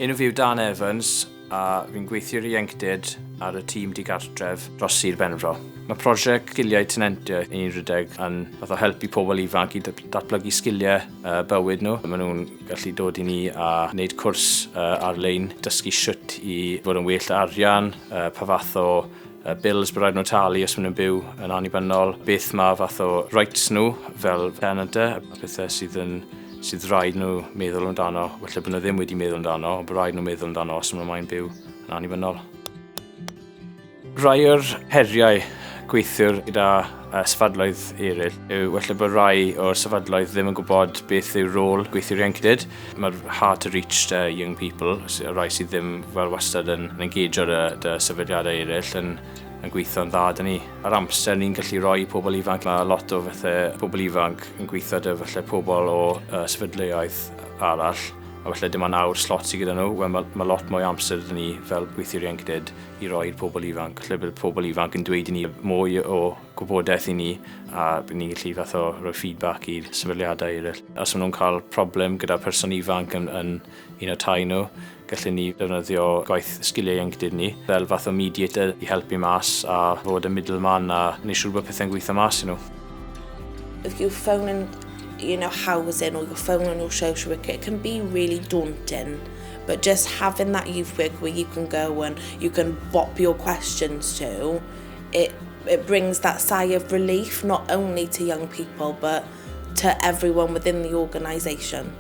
Enw fi yw Dan Evans a fi'n gweithio'r Ieuenctid ar y tîm Digartref dros Sir Benfro. Mae prosiect sgiliau tenentiaeth yn rhedeg yn fath o helpu pobl ifanc i datblygu sgiliau bywyd nhw. Maen nhw'n gallu dod i ni a wneud cwrs ar-lein, dysgu sut i fod yn well arian, pa fath o bills bydd rhaid nhw talu os maen nhw'n byw yn annibynnol, beth mae fath o rights nhw fel tenantau, pethau sydd rhaid nhw meddwl amdano, felly bod nhw ddim wedi meddwl amdano, ond bod rhaid nhw meddwl amdano os maen nhw'n byw yn annibynnol. Rai o'r heriau gweithiwr gyda sefydloedd eraill yw felly bod rai o'r sefydloedd ddim yn gwybod beth yw'r rôl gweithiwr Ieuenctid. Mae'r hard to reach young people, rai sydd ddim fel wastad yn engage o'r sefydliadau eraill yn gweithio'n dda dyn ni. Ar amser ni'n gallu rhoi pobl ifanc. Mae lot o bethau pobl ifanc yn gweithio dy felly pobl o sefydliaeth arall. A felly dim ond awr slot sydd gyda nhw, mae lot mwy amser dyn ni fel gweithio'r Ieuenctid i roi'r pobl ifanc. Felly bydd pobl ifanc yn dweud i ni mwy o gwybodaeth i ni a bydd ni'n gallu fath o rhoi feedback i'r sefydliadau eraill. Os maen nhw'n cael problem gyda person ifanc yn un o tai nhw, gallwn ni defnyddio gwaith sgiliau Ieuenctid ni fel fath o mediator i helpu mas a fod y middleman a wneud siŵr bod pethau'n gweithio mas i nhw. If you're phoning housing or you're phoning your social worker, it can be really daunting. But just having that youth work where you can go and you can bop your questions to, it brings that sigh of relief not only to young people but to everyone within the organisation.